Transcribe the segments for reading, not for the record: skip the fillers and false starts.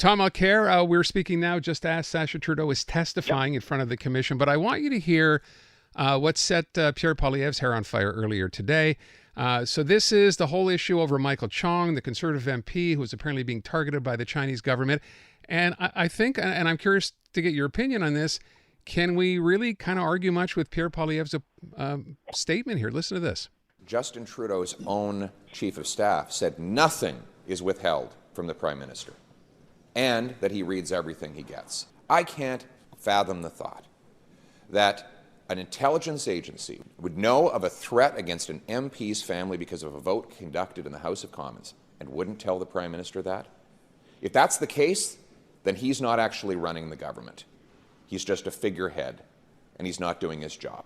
Tom Mulcair, we're speaking now just as Sacha Trudeau is testifying in front of the commission, but I want you to hear what set Pierre Poilievre's hair on fire earlier today. So this is the whole issue over Michael Chong, the Conservative MP who was apparently being targeted by the Chinese government. And I think, and I'm curious to get your opinion on this, can we really kind of argue much with Pierre Poilievre's statement here? Listen to this. Justin Trudeau's own chief of staff said nothing is withheld from the Prime Minister, and that he reads everything he gets. I can't fathom the thought that an intelligence agency would know of a threat against an MP's family because of a vote conducted in the House of Commons and wouldn't tell the Prime Minister that. If that's the case, then he's not actually running the government. He's just a figurehead, and he's not doing his job.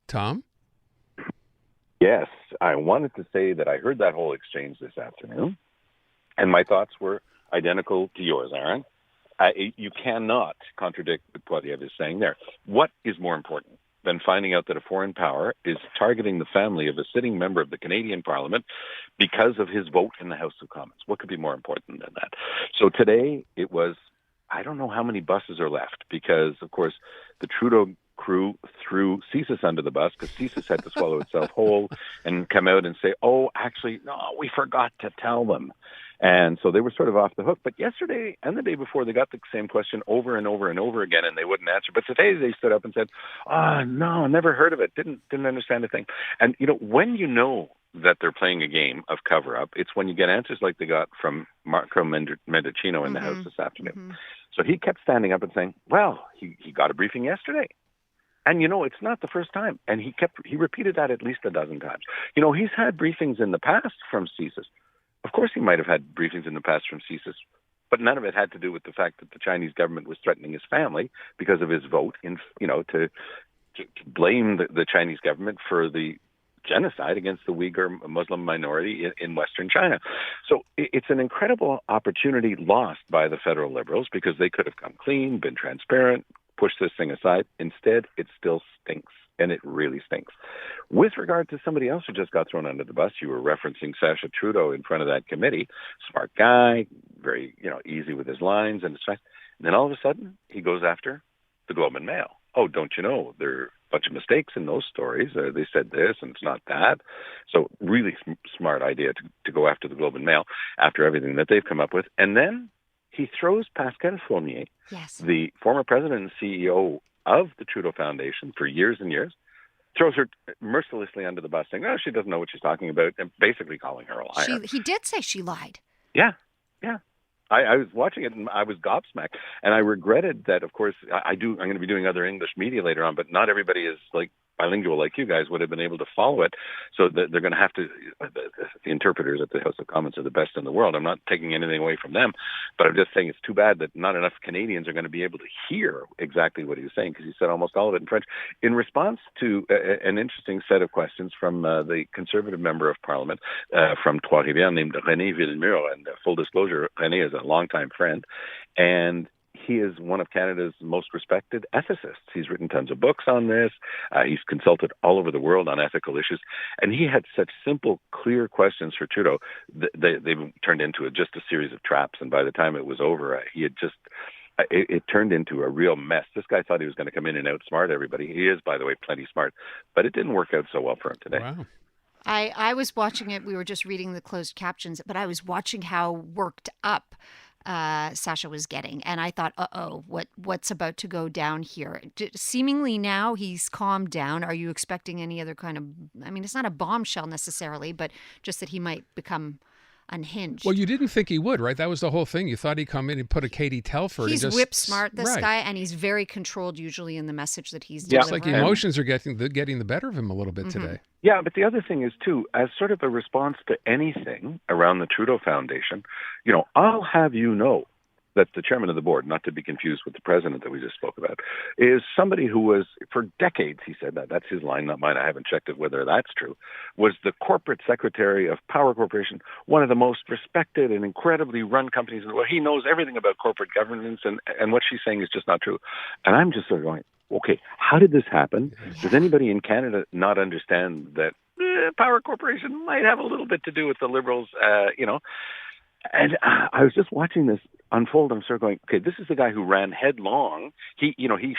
Tom? Yes, I wanted to say that I heard that whole exchange this afternoon, and my thoughts were identical to yours, Aaron. You cannot contradict what Poilievre is saying there. What is more important than finding out that a foreign power is targeting the family of a sitting member of the Canadian Parliament because of his vote in the House of Commons? What could be more important than that? So today it was, I don't know how many buses are left because, of course, the Trudeau crew threw CSIS under the bus because CSIS had to swallow itself whole and come out and say, oh, actually, no, we forgot to tell them. And so they were sort of off the hook. But yesterday and the day before, they got the same question over and over and over again, and they wouldn't answer. But today they stood up and said, no, never heard of it, didn't understand a thing. And, when you know that they're playing a game of cover-up, it's when you get answers like they got from Marco Mendocino in the House this afternoon. Mm-hmm. So he kept standing up and saying, well, he got a briefing yesterday. And, it's not the first time. And he repeated that at least a dozen times. He's had briefings in the past from CSIS. Of course he might have had briefings in the past from CSIS, but none of it had to do with the fact that the Chinese government was threatening his family because of his vote to blame the Chinese government for the genocide against the Uyghur Muslim minority in Western China. So it's an incredible opportunity lost by the federal Liberals because they could have come clean, been transparent, pushed this thing aside. Instead, it still stinks, and it really stinks. With regard to somebody else who just got thrown under the bus, you were referencing Sacha Trudeau in front of that committee. Smart guy, very easy with his lines, and it's fine. And then all of a sudden, he goes after the Globe and Mail. Oh, don't you know, there are a bunch of mistakes in those stories. They said this, and it's not that. So really smart idea to go after the Globe and Mail after everything that they've come up with. And then he throws Pascale Fournier, the former president and CEO of the Trudeau Foundation for years and years, throws her mercilessly under the bus, saying, she doesn't know what she's talking about, and basically calling her a liar. He did say she lied. Yeah. I was watching it, and I was gobsmacked. And I regretted that, of course, I'm going to be doing other English media later on, but not everybody is bilingual like you guys would have been able to follow it. So they're going to have to, the interpreters at the House of Commons are the best in the world. I'm not taking anything away from them, but I'm just saying it's too bad that not enough Canadians are going to be able to hear exactly what he was saying because he said almost all of it in French. In response to an interesting set of questions from the Conservative member of Parliament from Trois-Rivières named René Villemur, and full disclosure, René is a longtime friend, and he is one of Canada's most respected ethicists. He's written tons of books on this. He's consulted all over the world on ethical issues. And he had such simple, clear questions for Trudeau. They turned into just a series of traps. And by the time it was over, it turned into a real mess. This guy thought he was going to come in and outsmart everybody. He is, by the way, plenty smart. But it didn't work out so well for him today. Wow. I was watching it. We were just reading the closed captions, but I was watching how worked up Sacha was getting, and I thought, what's about to go down here? Seemingly now he's calmed down. Are you expecting any other kind of, it's not a bombshell necessarily, but just that he might become unhinged? Well, you didn't think he would, right? That was the whole thing. You thought he'd come in and put a Katie Telford. He's whip smart, this guy, and he's very controlled usually in the message that he's delivering. It's like emotions are getting the better of him a little bit today. Yeah, but the other thing is, too, as sort of a response to anything around the Trudeau Foundation, I'll have you know that the chairman of the board, not to be confused with the president that we just spoke about, is somebody who was, for decades, he said that's his line, not mine, I haven't checked it whether that's true, was the corporate secretary of Power Corporation, one of the most respected and incredibly run companies in the world. He knows everything about corporate governance, and what she's saying is just not true. And I'm just sort of going, okay, how did this happen? Yeah. Does anybody in Canada not understand that Power Corporation might have a little bit to do with the Liberals, And I was just watching this unfold, I'm sort of going, okay, this is the guy who ran headlong. He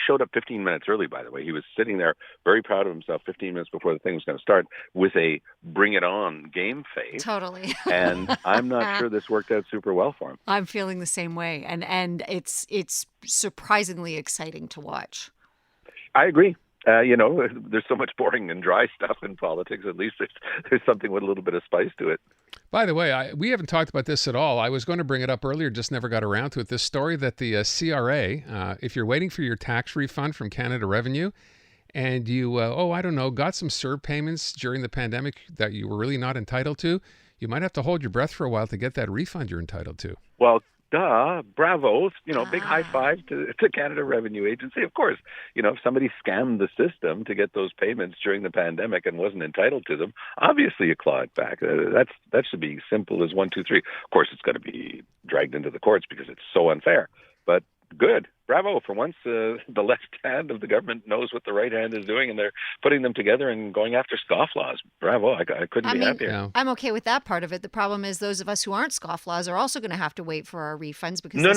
showed up 15 minutes early, by the way. He was sitting there very proud of himself 15 minutes before the thing was going to start with a bring it on game face. Totally. And I'm not sure this worked out super well for him. I'm feeling the same way. And it's surprisingly exciting to watch. I agree. There's so much boring and dry stuff in politics. At least there's something with a little bit of spice to it. By the way, we haven't talked about this at all. I was going to bring it up earlier, just never got around to it. This story that the CRA, if you're waiting for your tax refund from Canada Revenue and you, got some CERB payments during the pandemic that you were really not entitled to, you might have to hold your breath for a while to get that refund you're entitled to. Well, bravo, big high five to Canada Revenue Agency. Of course, if somebody scammed the system to get those payments during the pandemic and wasn't entitled to them, obviously you claw it back. That should be simple as 1, 2, 3. Of course, it's going to be dragged into the courts because it's so unfair. But good. Bravo. For once, the left hand of the government knows what the right hand is doing, and they're putting them together and going after scofflaws. Bravo. I couldn't be happier. Yeah. I'm okay with that part of it. The problem is those of us who aren't scofflaws are also going to have to wait for our refunds because No.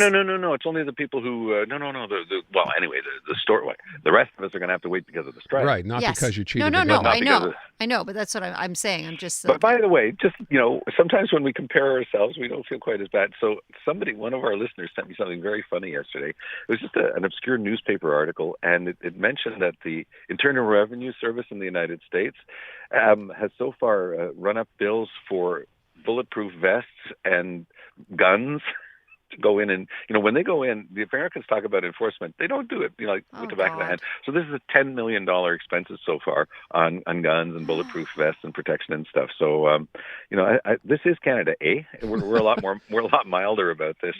It's only the people who the store. The rest of us are going to have to wait because of the strike. Right, not because you cheated. No. the government. I know, but that's what I'm saying. I'm just. But by the way, sometimes when we compare ourselves, we don't feel quite as bad. So one of our listeners, sent me something very funny yesterday. It was just an obscure newspaper article, and it mentioned that the Internal Revenue Service in the United States has so far run up bills for bulletproof vests and guns to go in. And, when they go in, the Americans talk about enforcement. They don't do it, with the back of the hand. So this is a $10 million expenses so far on guns and bulletproof vests and protection and stuff. So, this is Canada, eh? We're a lot milder about this.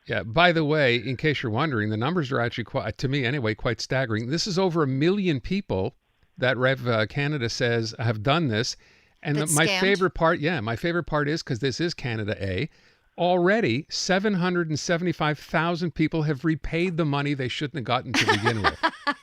Yeah. By the way, in case you're wondering, the numbers are actually to me anyway, quite staggering. This is over 1 million people that Rev Canada says have done this. And my favorite part is, because this is Canada A, already 775,000 people have repaid the money they shouldn't have gotten to begin with.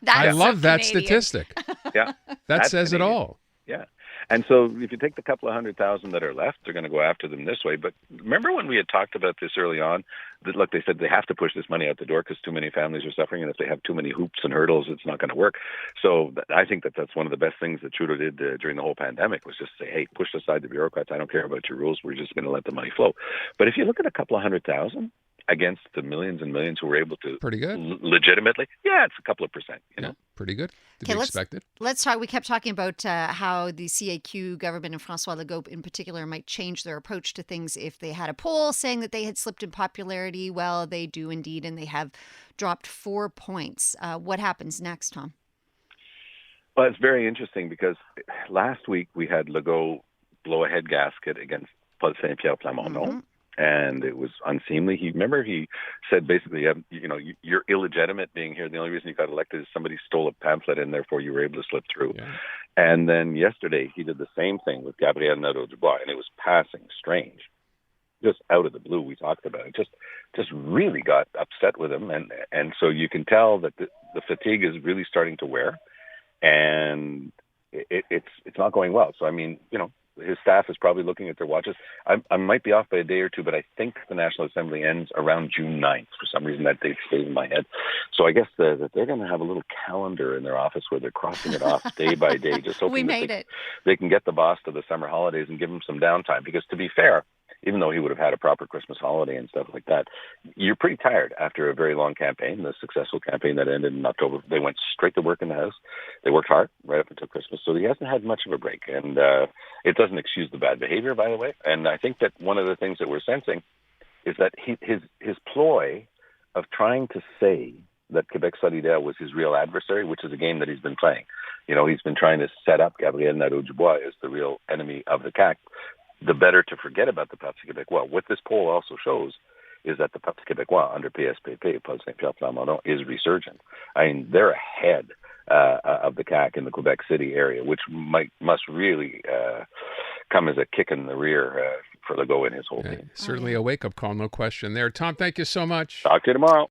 I love that statistic. Yeah. That says Canadian. It all. Yeah. And so if you take the couple of 100,000 that are left, they're going to go after them this way. But remember when we had talked about this early on, that look, they said they have to push this money out the door because too many families are suffering, and if they have too many hoops and hurdles, it's not going to work. So I think that's one of the best things that Trudeau did during the whole pandemic was just say, hey, push aside the bureaucrats. I don't care about your rules. We're just going to let the money flow. But if you look at a couple of 100,000 against the millions and millions who were able to pretty good legitimately, it's a couple of percent, pretty good to be expected. Let's talk. We kept talking about how the CAQ government and François Legault in particular might change their approach to things if they had a poll saying that they had slipped in popularity. Well, they do indeed, and they have dropped 4 points. What happens next, Tom? Well, it's very interesting because last week we had Legault blow a head gasket against Paul Saint-Pierre Plamondon. Mm-hmm. And it was unseemly. He said basically, you're illegitimate being here. The only reason you got elected is somebody stole a pamphlet and therefore you were able to slip through. Yeah. And then yesterday he did the same thing with Gabriel Nadeau-Dubois, and it was passing strange. Just out of the blue, we talked about it. Just really got upset with him. And so you can tell that the fatigue is really starting to wear, and it's not going well. So, his staff is probably looking at their watches. I might be off by a day or two, but I think the National Assembly ends around June 9th. For some reason, that date stays in my head. So I guess that they're going to have a little calendar in their office where they're crossing it off day by day, just hoping they can get the boss to the summer holidays and give him some downtime. Because to be fair, even though he would have had a proper Christmas holiday and stuff like that, you're pretty tired after a very long campaign, the successful campaign that ended in October. They went straight to work in the House. They worked hard right up until Christmas. So he hasn't had much of a break. And it doesn't excuse the bad behavior, by the way. And I think that one of the things that we're sensing is that his ploy of trying to say that Quebec Solidaire was his real adversary, which is a game that he's been playing. He's been trying to set up Gabriel Nadeau-Dubois as the real enemy of the CAQ. The better to forget about the Parti Québécois. What this poll also shows is that the Parti Québécois under PSPP, Paul Saint-Pierre Plamondon, is resurgent. They're ahead of the CAQ in the Quebec City area, which must really come as a kick in the rear for Legault and his whole team. Certainly a wake-up call, no question there. Tom, thank you so much. Talk to you tomorrow.